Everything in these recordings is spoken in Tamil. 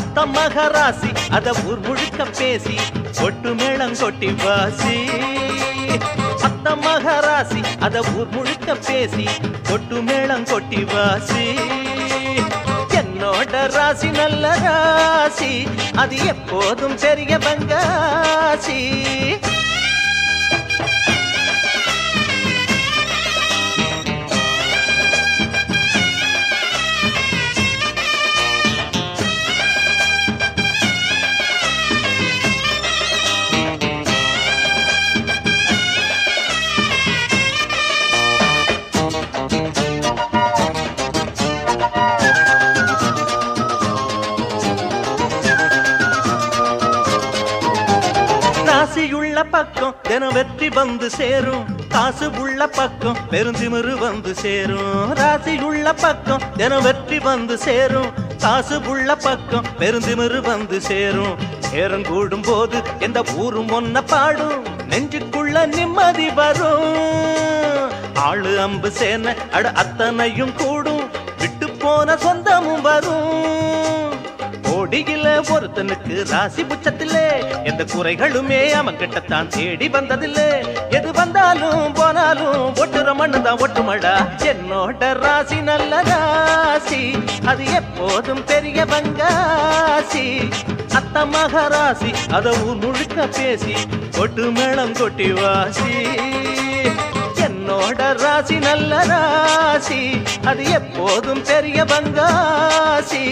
அத்த மகராசி அத ஊர் முழுக்க பேசி கொட்டு மேளம் கொட்டி வாசி அத்த மகராசி அத ஊர் முழுக்க பேசி கொட்டு மேளம் கொட்டி வாசி என்னோட ராசி நல்ல ராசி அது எப்போதும் பெரிய பங்காசி ராசியுள்ள பக்கம் தினம் வெற்றி வந்து சேரும் காசு உள்ள பக்கம் பெருந்திமிரு வந்து சேரும் ராசியுள்ள பக்கம் தினம் வெற்றி வந்து சேரும் காசு உள்ள பக்கம் பெருந்திமிரு வந்து சேரும் நேரம் கூடும் போது எந்த ஊரும் ஒன்ன பாடும் நெஞ்சுக்குள்ள நிம்மதி வரும் ஆளு அம்பு சேன அட அத்தனையும் கூடும் விட்டு போன சொந்தமும் வரும் கோடியில ஒருத்தனுக்கு ராசி புச்சத்திலே எந்த குறைகளுமே அவன் கிட்டத்தான் தேடி வந்ததில்லை எது வந்தாலும் போனாலும் ஒட்டுற மண்ணுதான் ஒட்டுமடா என்னோட ராசி நல்ல ராசி அது எப்போதும் பெரிய பங்காசி அத்த மகராசி அத ஊர் முழுக்க பேசி கொட்டு மேளம் கொட்டி வாசி என்னோட ராசி நல்ல ராசி அது எப்போதும் பெரிய பங்காசி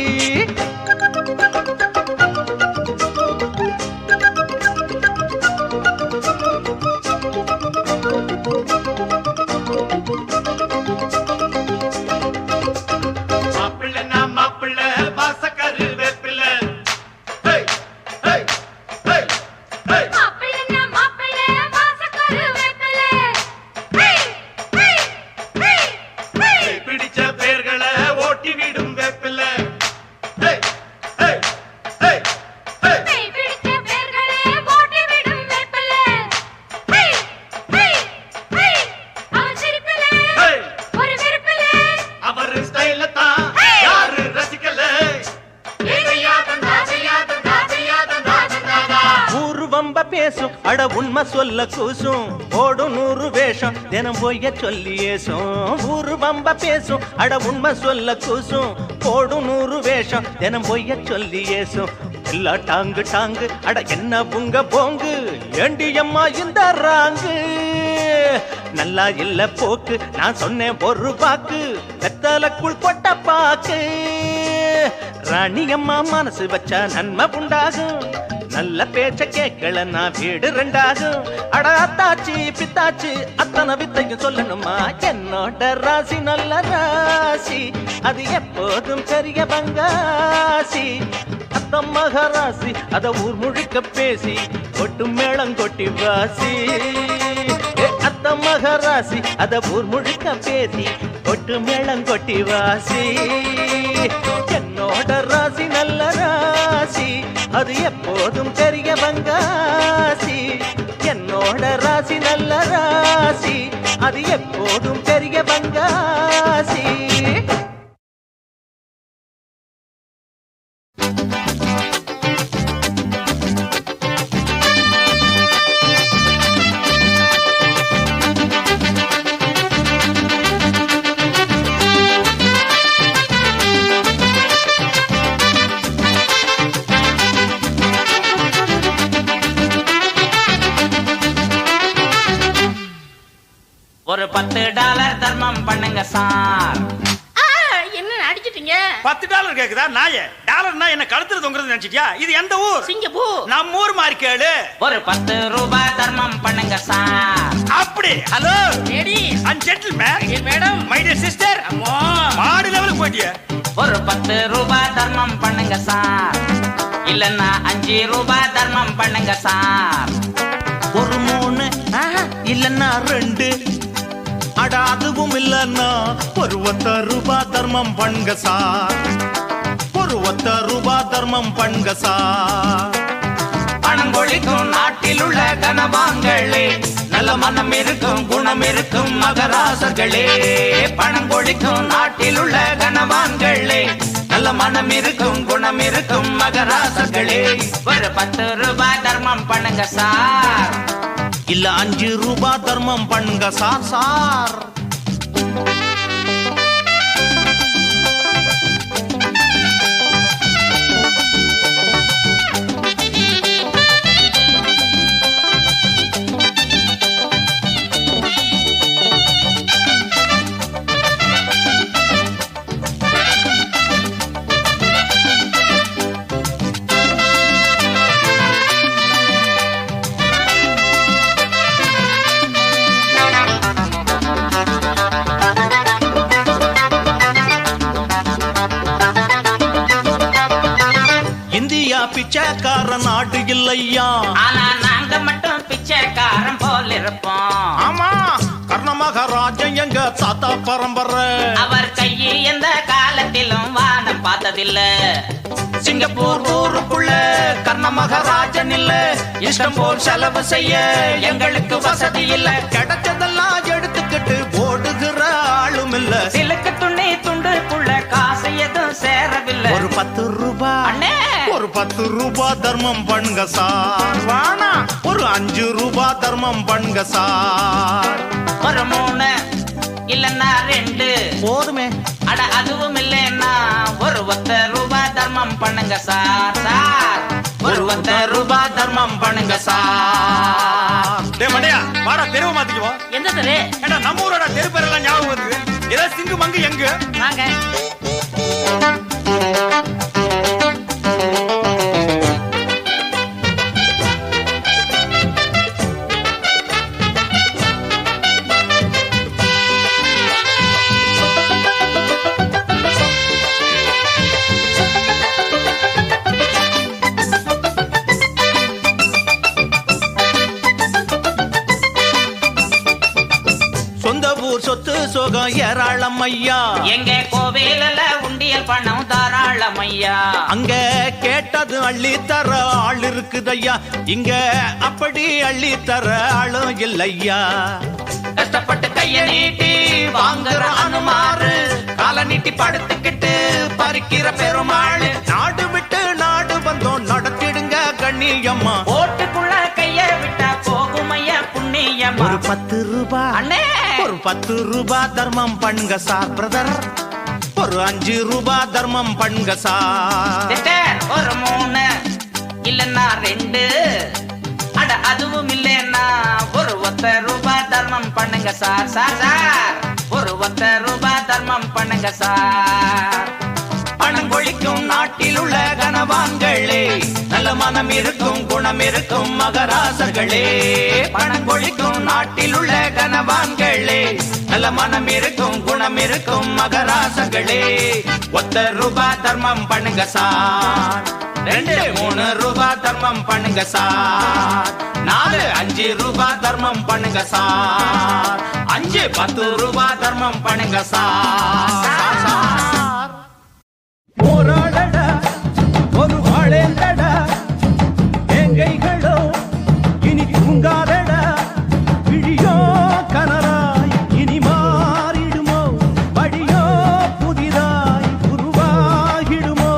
பேசும் அட உண்மை சொல்ல கூசும் ஓடும் 100 வேஷம் தினம் போய சொல்லி ஏசும் ஊரு வம்ப பேசும் அட உண்மை சொல்ல கூசும் ஓடும் 100 வேஷம் தினம் போய சொல்லி ஏசும் எல்லா டாங்கு டாங்கு அட என்ன புங்க போங்கு ஏண்டி அம்மா இந்த ராங்கு நல்லா இல்ல போக்கு நான் சொன்னேன் ஒரு பாக்கு வெத்தலக்குள் கொட்ட பாக்கு ராணி அம்மா மனசு வச்சா நன்மை உண்டாகும் நல்ல பேச்ச கேட்கல நான் வீடு 2 ஆகும் அட அத்தாச்சி பித்தாச்சி அத்தனை வித்தையும் சொல்லணுமா என்னோட ராசி நல்ல ராசி அது எப்போதும் பெரிய பங்காசி அத்த மகராசி அத ஊர் முழுக்க பேசி கொட்டு மேளம் கொட்டி வாசி அத்த மகராசி அத ஊர் முழுக்க பேசி கொட்டு மேளம் கொட்டி வாசி என்னோட ராசி நல்ல ராசி அது எப்போதும் பெரிய பங்காசி என்னோட ராசி நல்ல ராசி அது எப்போதும் பெரிய பங்காசி ஒரு $10 தர்மம் பண்ணுங்க சார். என்ன அடிச்சிட்டீங்க? $10 கேக்குதா நாயே? டாலர்னா என்ன கழுத்துல தொங்குறது நினைச்சிட்டியா? இது எந்த ஊர்? சிங்கப்பூர். நம்ம ஊர் மாதிரி கேளு. ஒரு $10 தர்மம் பண்ணுங்க சார். அப்படி. Hello ladies and gentleman, madam, my dear sister. அம்மா மாடு லெவலுக்கு போயிட்டியே. ஒரு $10 தர்மம் பண்ணுங்க சார். இல்லன்னா $5 தர்மம் பண்ணுங்க சார். ஒரு 3 இல்லன்னா 2 அட அதுவும் இல்லன்னா ஒரு $10 தர்மம் பண்ணுங்க சார். ஒரு $10 தர்மம் பண்ணுங்க சார். பணம் கொழிக்கும் நாட்டில் உள்ள கனவான்களே, நல்ல மனம் இருக்கும் குணம் இருக்கும் மகராசர்களே. பணம் கொழிக்கும் நாட்டில் உள்ள கனவான்களே, நல்ல நல்ல மனம் இருக்கும் குணம் இருக்கும் மகராசர்களே ஒரு 10 ரூபாய் தர்மம் பண்ணுங்க சார் இல்ல 5 ரூபாய் தர்மம் பண்ணுங்க சார் சார் பிச்சைக்கார நாடு இல்லையா ஆனா நாங்க மட்டும் பிச்சைக்காரன் போல் இருப்போம் ஆமா கர்ண மகாராஜன் எங்க தாத்தா பரம்பரை அவர் கையை எந்த காலத்திலும் வானம் பார்த்ததில்ல சிங்கப்பூர் ஊருக்குள்ள கர்ண மகாராஜன் இல்ல இஷ்டம் போல் செலவு செய்ய எங்களுக்கு வசதி இல்ல கிடைச்சதெல்லாம் எடுத்துக்கிட்டு ஓடுகிற ஆளும் இல்ல சிலுக்கு துணி துண்டுக்குள்ள காசு எதுவும் சேரவில்லை ஒரு 10 ரூபாய் அண்ணே ஒரு 10 ரூபாய் தர்மம் பண்ணுங்க சார் வானா ஒரு 5 ரூபாய் தர்மம் பண்ணுங்க சார் ஒரு 3 இல்லன்னா 2 போதுமே அட அதுவும் இல்லைன்னா ஒரு 10 ரூபாய் தர்மம் பண்ணுங்க சார் சார் ஒரு 10 ரூபாய் தர்மம் பண்ணுங்க சார் டேய் மண்டையா வாடா தெருவை மாத்திக்குவோம் எந்த தெரு ஏடா நம்ம ஊரோட தெரு பேரெல்லாம் ஞாபகம் வருது ஏதோ சிங்கு மங்கு எங்க வாங்க சொத்து சோகம் ஏராளம் ஐயா எங்க கோவில உண்டியல் பணம் தாராளம் ஐயா அங்க கேட்டது அள்ளி தர ஆள் இருக்குதையா இங்க அப்படி அள்ளி தர ஆளும் இல்லையா கஷ்டப்பட்டு கைய நீட்டி வாங்குற அனுமாறு கால நீட்டி படுத்துக்கிட்டு பறிக்கிற பெருமாள் நாடு விட்டு நாடு வந்தோம் நடத்திடுங்க கண்ணியம்மா ஓட்டுக்குள்ள கைய விட்டா போகும் ஐயா புண்ணியம்மா ஒரு 10 ரூபாய் அண்ணே ஒரு 10 ரூபாய் தர்மம் பண்ணுங்க சார் பிரதர் ஒரு 5 ரூபாய் தர்மம் பண்ணுங்க சார் சிஸ்டர் ஒரு 3 இல்லன்னா 2 அட அதுவும் இல்லைன்னா ஒரு 10 ரூபாய் தர்மம் பண்ணுங்க சார் சார் சார் ஒரு 10 ரூபாய் தர்மம் பண்ணுங்க சார் பணம் கொழிக்கும் நாட்டில் உள்ள கனவான்களே நல்ல மனம் இருக்கும் குணம் இருக்கும் மகராசர்களே பணம் கொழிக்கும் நாட்டில் உள்ள கனவான்களே நல்ல மனம் இருக்கும் குணம் இருக்கும் மகராசர்களே 10 ரூபாய் தர்மம் பண்ணுங்க சார் 2 3 ரூபாய் தர்மம் பண்ணுங்க சார் 4 5 ரூபாய் தர்மம் பண்ணுங்க சார் 5 10 ரூபாய் தர்மம் பண்ணுங்க சார் போராடடா ஒரு வாழேந்தடா எங்கைகளோ இனி தூங்காதடா விழியோ கனராய் இனி மாறிடுமோ வழியோ புதிதாய் உருவாகிடுமோ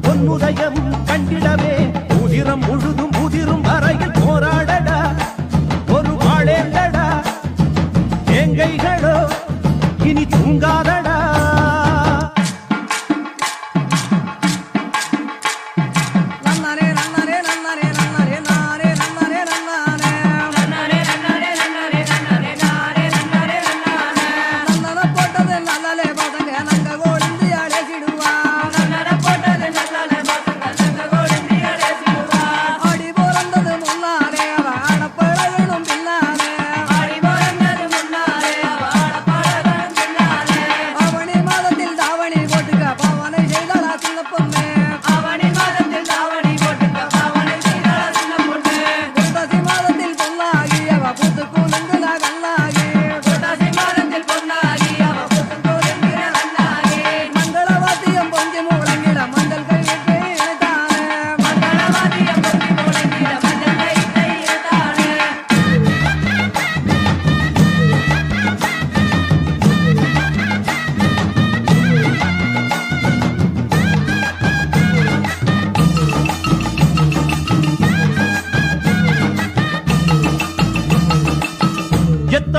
பொன்முதயம் கண்டிடவே உதிரம் முழுதும் உதிரும் வரையில் போராடடா ஒரு வாழேந்தடா எங்கைகளோ இனி தூங்காதடா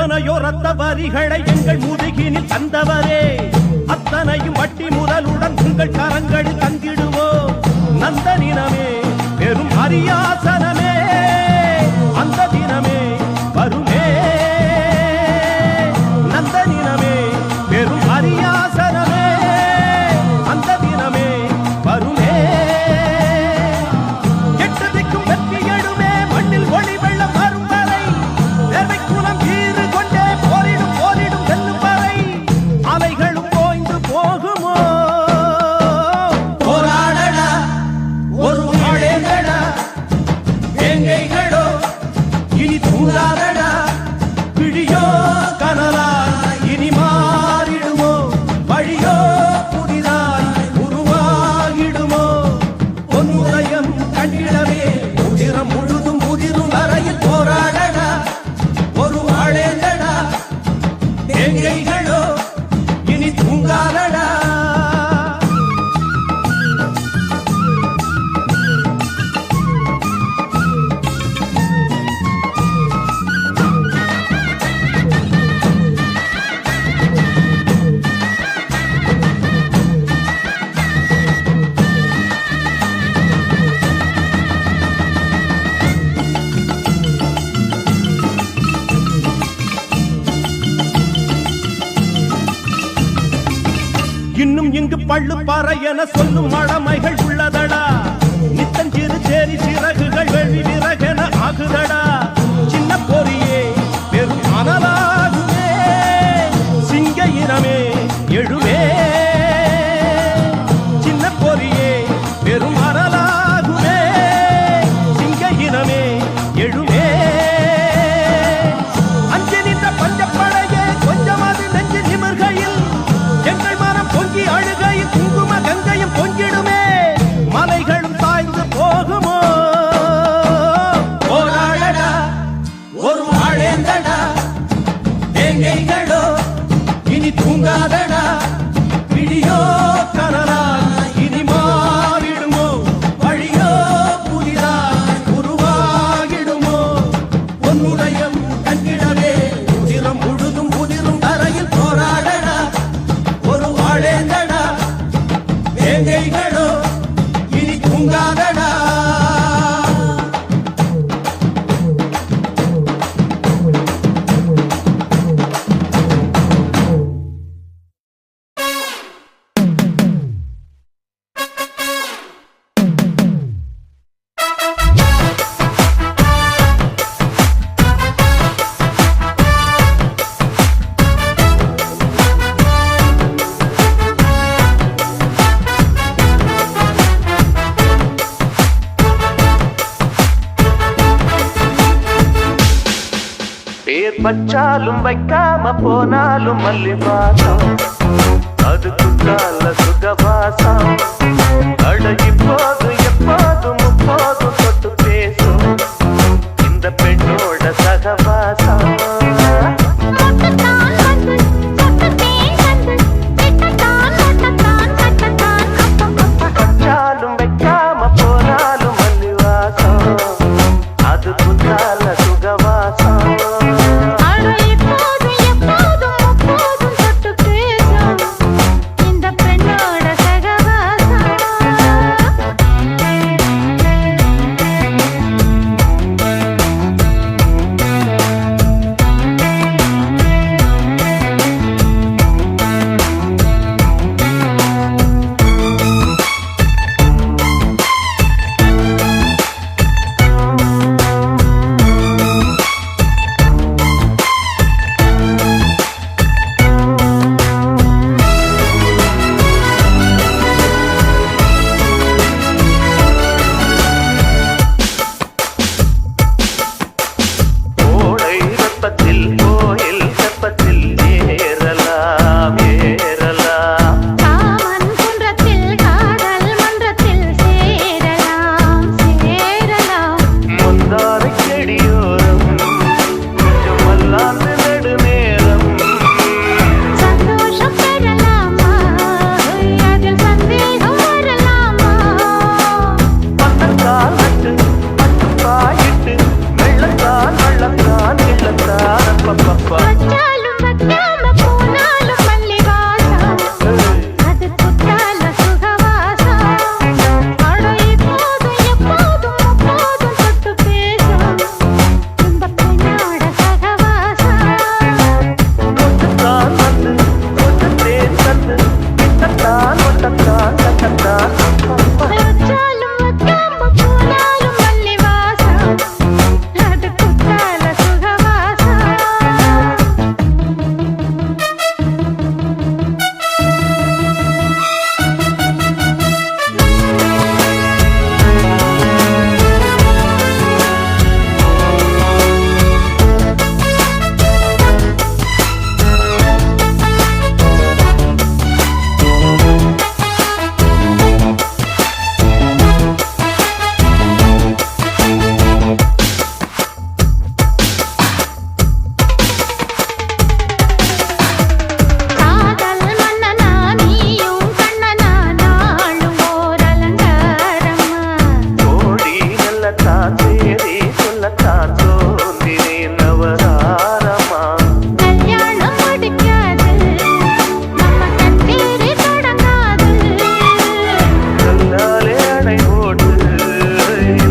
எத்தனையோ ரத்த வரிகளை எங்கள் முதுகினில் தந்தவரே, அத்தனையும் வட்டி முதலுடன் உங்கள் கரங்களில் தந்திடுவோம். நந்த தினமே பெரும் அரியாசனமே, அந்த தினமே வருமே. நந்த தினமே பெரும் அரியாசனமே, அந்த தினமே வருமே. எட்டதிக்கும் வெற்றி எழுமே, மண்ணில் ஒளி வெள்ளம் வரும் வரை, தேவை குலம் ஈறு கொண்டே போரிடும் போரிடும் வெல்லும் வரை, அலைகளும் ஓய்ந்து போகுமோ. போராடடா ஒரு ஆளேடா, வேங்கைகளோ இனி தூங்காதடா, விழியோ கனலா இனி மாறிடுமோ, வழியோ புதிதாய் உருவாகிடுமோ. பொன்முதயம் கண்டிடவே உதிரம் முழுதும் முதிரும் வரையில் போராடடா ஒரு ஆளேடா, வேங்கைகளோ இனி தூங்காதடா. இன்னும் இங்கு பள்ளு பாறை என சொல்லும் மடமைகள் உள்ளதடா, நித்தஞ்சிறு சேரி சிறகுகள் வெள்ளி விறகென ஆகுதடா. சின்ன பொறியே பெரும் அனலாகுமே, சிங்க இனமே எழுமே. சின்ன பொறியே பெரும் அனலாகுமே, சிங்க இனமே எழுமே. அஞ்சு நின்ற பஞ்சப்படையே கொஞ்சமாவது நெஞ்சு நிமிர்கையில், எங்கள் மனம் பொங்கி அழுகையில் குங்கும கங்கையும் பொங்கிடுமே. மலைகளும் சாய்ந்து போகுமோ. போராடடா ஒரு ஆளேந்தடா, வேங்கைகளோ இனி தூங்காதடா, விழியோ கனலா இனி மாறிடுமோ, வழியோ புதிதாய் உருவாகிடுமோ. பொன்னுதயம் கண்டிடவே உதிரம் முழுதும் உதிரும் தரையில் போராடடா ஒரு ஆளேந்தடா, வேங்கைகளோ இனி தூங்காதடா. பேர் வச்சாலும் வைக்காம போனாலும் மல்லி வாசம், அது குத்தால சுகவாசம். அழகி போது எப்போதும் முப்போதும் தொட்டு பேசும் இந்த பெண்ணோட சகவாசம். வச்சாலும் வைக்காம போனாலும் மல்லி வாசம், அது குத்தால சுகவாசம். இந்த பெண்ணோட சகவாசம்.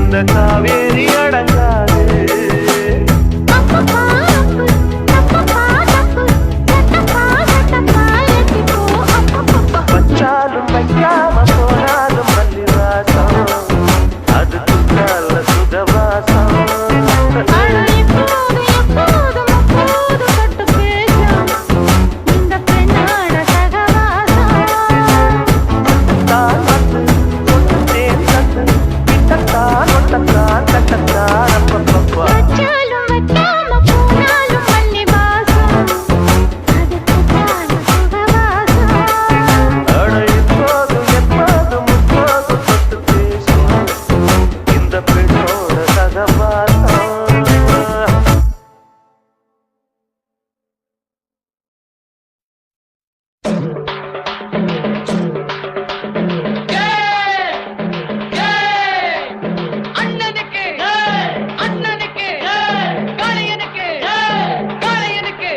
இந்த காவேரி அடங்காது. வச்சாலும் வைக்காம போனாலும் மல்லிவாசம், அது நல்ல சுகவாசம். தான் வந்து ஒன்று தேன் தந்து விட்டத்தான் ஒட்டத்தான் கட்டத்தான் அப்பப்பப்பா. அட இப்போதும் எப்போதும் முப்போதும் தொட்டு பேசும் இந்த பெண்ணோட சகவாசம். அண்ணனுக்கு அண்ணனுக்கு காளையனுக்கு காளையனுக்கு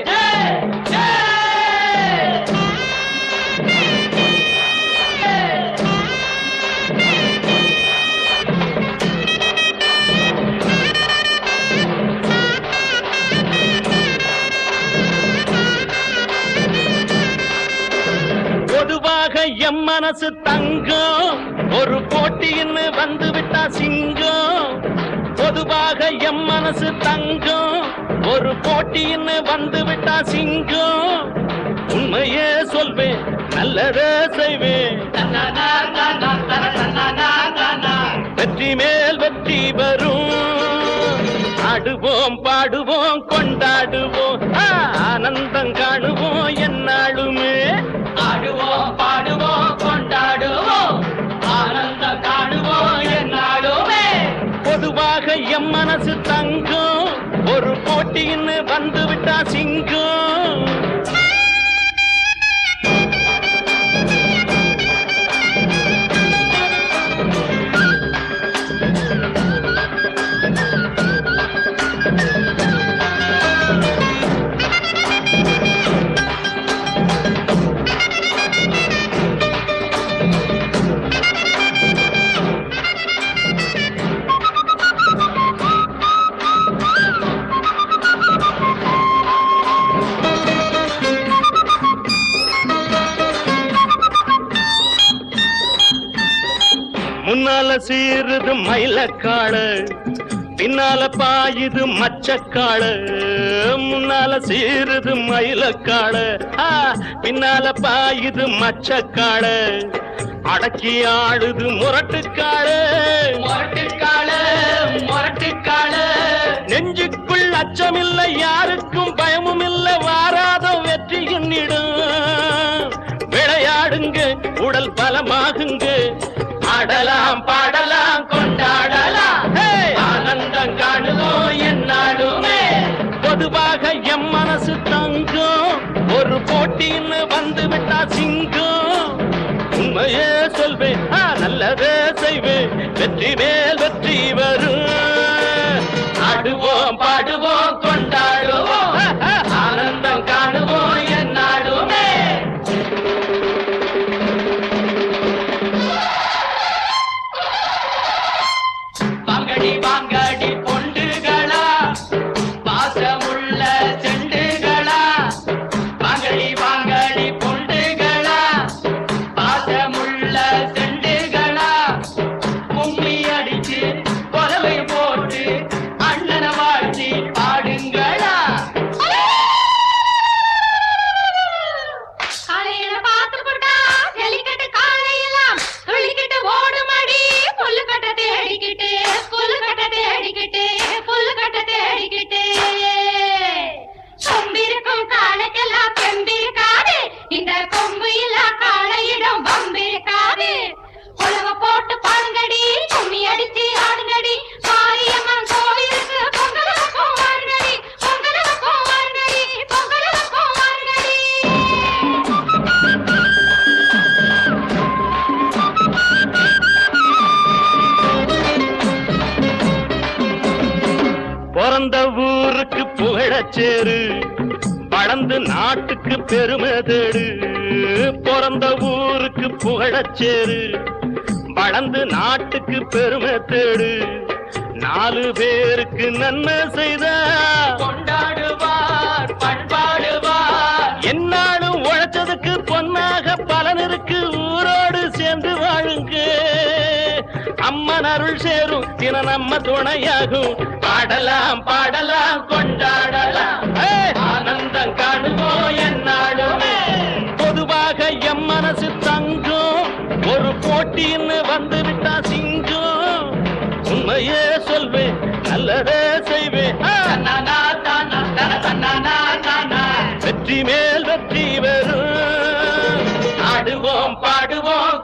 பொதுவாக எம் மனசு தங்கம், ஒரு போட்டின்னு வந்து விட்டா சிங்கம். பொதுவாக எம் மனசு தங்கம், ஒரு போட்டின்னு வந்து விட்டா சிங்கம். உண்மையே சொல்வேன், நல்லதே செய்வேன். வெற்றி மேல் வெற்றி வரும். ஆடுவோம் பாடுவோம் கொண்டாடுவோம், ஆனந்தம் காணுவோம் என்னாலுமே. ஆடுவோம் பாடுவோம் கொண்டாடுவோம், ஆனந்தம் காணுவோம் என்னாலுமே. பொதுவாக எம் மனசு தங்கம், ஒரு போட்டின்னு வந்து விட்டா சிங்கம். முன்னால சீருது மயிலக்காடு, பின்னால பாயுது மச்சக்காடு. முன்னால சீருது மயிலக்காடு, பின்னால பாயுது மச்சக்காடு. அடக்கி ஆடுது முரட்டுக்காடு, முரட்டுக்காடு முரட்டுக்காடு. நெஞ்சுக்குள் அச்சமில்லை, யாருக்கும் பயமும் இல்லை, வாராத வெற்றி என்னிடும். விளையாடுங்க, உடல் பலமாகுங்க, ஆடலாம் பாடலாம் கொண்டாடலாம், ஆனந்தம் காணுவோம் என்னாலுமே. பொதுவாக எம் மனசு தங்கம், ஒரு போட்டின்னு வந்து விட்டா சிங்கம். உண்மையே சொல்வேன், நல்லதே செய்வேன், வெற்றி மேல் வெற்றி வரும். ஆடுவோம் பாடுவோம் கொண்டாடுவோம், ஆனந்தம் காணுவோம் என்னாலுமே. வாங்கடி வாங்கடி பொண்டுகளா, பாசமுள்ள செண்டுகளா. வாங்கடி வாங்கடி பொண்டுகளா, பாசமுள்ள செண்டுகளா. கும்மி அடிச்சு கொலவை போட்டு அண்ணனை வாழ்த்தி பாடுங்களா. காளையனை பார்த்து போட்டா ஜல்லிக்கட்டு காளையெல்லாம் துள்ளிக்கிட்டு ஓடுமடி. புல்லுக்கட்ட தேடிக்கிட்டு புல்லுக்கட்ட தேடிக்கிட்டு புல்லுக்கட்ட தேடிக்கிட்டு. கொம்பிருக்கும் காளைக்கெல்லாம் பெம்பிருக்காது, இந்த கொம்பு இல்லா காளையிடம் வம்பிருக்காது. உலக போட்டு பாடுங்கடி, கும்மி அடிச்சு ஆடுங்கடி. மாரியம்மன் கோவிலுக்கு பொங்கலுக்கும் வாருங்கடி, பொங்கலுக்கும் வாருங்கடி, பொங்கலுக்கும் வாருங்கடி. பிறந்த ஊருக்கு புகழச்சேரு, வளர்ந்து நாட்டுக்கு பெருமை தேடு. பிறந்த ஊருக்கு புகழச்சேரு, வளர்ந்து நாட்டுக்கு பெருமை தேடு. 4 பேருக்கு நன்மை செய்தா கொண்டாடுவார் பண்பாடுவார் என்னாலும் உழைச்சதுக்கு பொன்னாக பலன் இருக்கு ஊரோடு சேர்ந்து வாழுங்க அம்மன் அருள் சேரும் தின நம்ம துணையாகும் பாடலாம் பாடலாம் கொண்டாடலாம் ஆனந்தம் காணுவோம் என்னாலுமே பொதுவாக எம் மனசு தங்கும் ஒரு போட்டின்னு வந்து விட்டா சிங்கம் உண்மையே சொல்வேன் நல்லதே செய்வேன் வெற்றி மேல் வெற்றி வரும் ஆடுவோம் பாடுவோம்